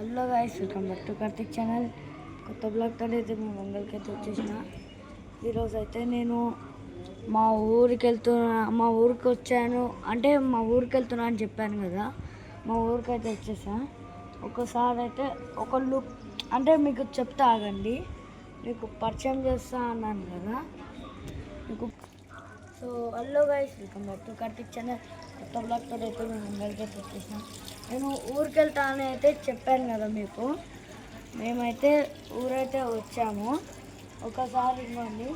Hello guys, welcome back to Karthik channel. కొత్త బ్లాగ్తో అయితే మేము మంగళకి అయితే వచ్చేసిన. ఈరోజు అయితే నేను మా ఊరికి వచ్చాను. అంటే మా ఊరికి వెళ్తున్నా అని చెప్పాను కదా, మా ఊరికి అయితే వచ్చేసా. ఒకసారి అయితే ఒక లుక్ అంటే మీకు చెప్తా, ఆగండి, మీకు పరిచయం చేస్తా అన్నాను కదా మీకు. So hello guys, welcome back to Karthik channel. కొత్త బ్లాగ్తో అయితే మేము మంగళకి అయితే వచ్చేసాం. నేను ఊరికి వెళ్తా అని అయితే చెప్పాను కదా మీకు. మేమైతే ఊరైతే వచ్చాము. ఒకసారి ఇవ్వండి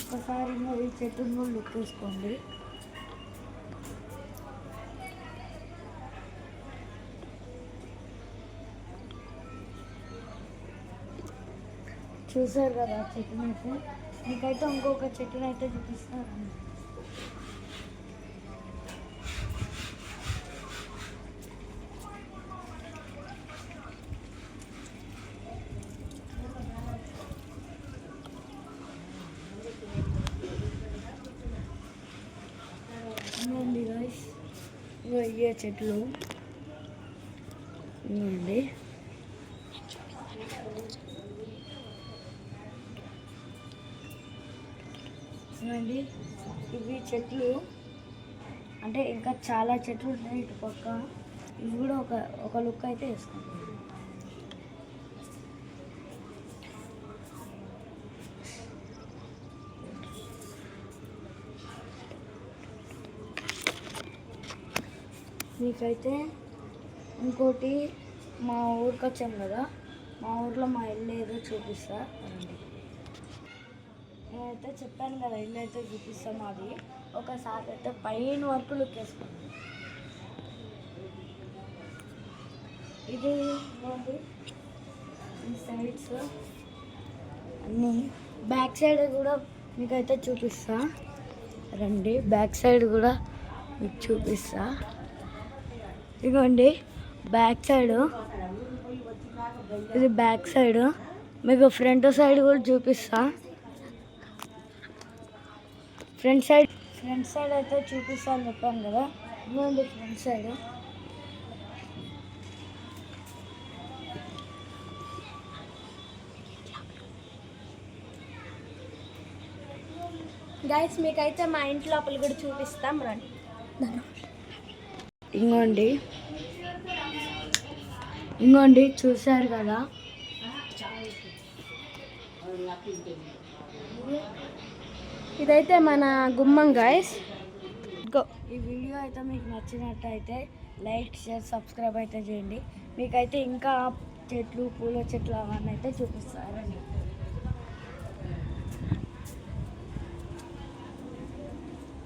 ఒకసారి ఈ చెట్టును లుక్ వేసుకోండి. చూసారు కదా చెట్టునైతే. మీకైతే ఇంకొక చెట్టునైతే చూపిస్తారు. ఇవ్వండి గైస్, ఇవే చెట్లు ఇవ్వండి. చూడండి, ఇవి చెట్లు అంటే ఇంకా చాలా చెట్లు ఉన్నాయి ఇటు పక్క. ఇవి కూడా ఒక లుక్ అయితే వేసుకుంటాం. మీకైతే ఇంకోటి, మా ఊరికి వచ్చాం కదా, మా ఊర్లో మా ఇల్లు ఏదో చూపిస్తా. నేనైతే చెప్పాను కదా, ఇల్లు అయితే చూపిస్తాం. అది ఒకసారి అయితే పైన వరకు లుక్ వేసుకోండి. ఇది ఈ సైడ్స్ అన్నీ, బ్యాక్ సైడ్ కూడా మీకైతే చూపిస్తా రండి. బ్యాక్ సైడ్ కూడా మీకు చూపిస్తా. ఇదిగోండి బ్యాక్ సైడ్, ఇది బ్యాక్ సైడ్. మీకు ఫ్రంట్ సైడ్ కూడా చూపిస్తా. ఫ్రంట్ సైడ్ అయితే చూపిస్తా అని చెప్పాను కదా, ఇదిగోండి ఫ్రంట్ సైడ్. గైస్, మీకైతే మా ఇంటి లోపల కూడా చూపిస్తాం రండి. ఇంకోండి చూశారు కదా, ఇదైతే మన గుమ్మం గైస్. ఈ వీడియో అయితే మీకు నచ్చినట్టయితే లైక్, షేర్, సబ్స్క్రైబ్ అయితే చేయండి. మీకైతే ఇంకా చెట్లు, పూల చెట్లు అవన్నీ అయితే చూపిస్తారండి.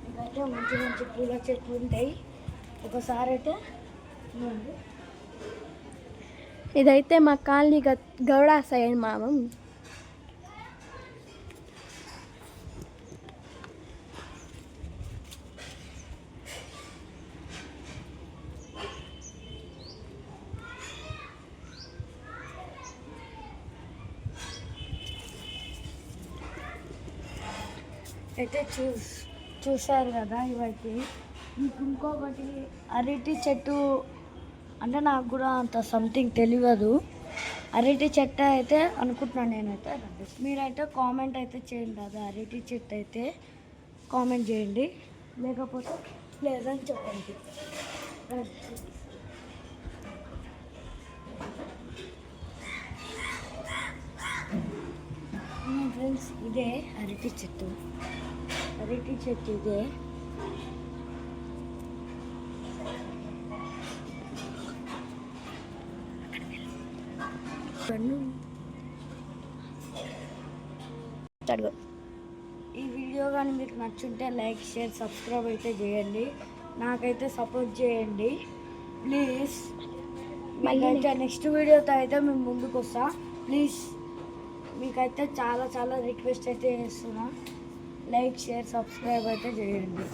మీకైతే మంచి మంచి పూల చెట్లు ఉంటాయి. ఒకసారి అయితే ఇదైతే మా కాలనీ గౌడ సైడ్ మామం. అయితే చూసారు కదా, ఇవైతే మీకు ఇంకొకటి అరటి చెట్టు అంటే నాకు కూడా అంత సంథింగ్ తెలియదు. అరటి చెట్టు అయితే అనుకుంటున్నాను నేనైతే. మీరైతే కామెంట్ అయితే చేయండి, అది అరటి చెట్టు అయితే కామెంట్ చేయండి, లేకపోతే లేదని చెప్పండి. ఫ్రెండ్స్, ఇదే అరటి చెట్టు ఇదే. ఈ వీడియో కానీ మీకు నచ్చుంటే లైక్, షేర్, సబ్స్క్రైబ్ అయితే చేయండి. నాకైతే సపోర్ట్ చేయండి ప్లీజ్. మీకైతే నెక్స్ట్ వీడియోతో అయితే మేము ముందుకు వస్తా. ప్లీజ్ మీకైతే చాలా చాలా రిక్వెస్ట్ అయితే చేస్తున్నా. లైక్, షేర్, సబ్స్క్రైబ్ అయితే చేయండి.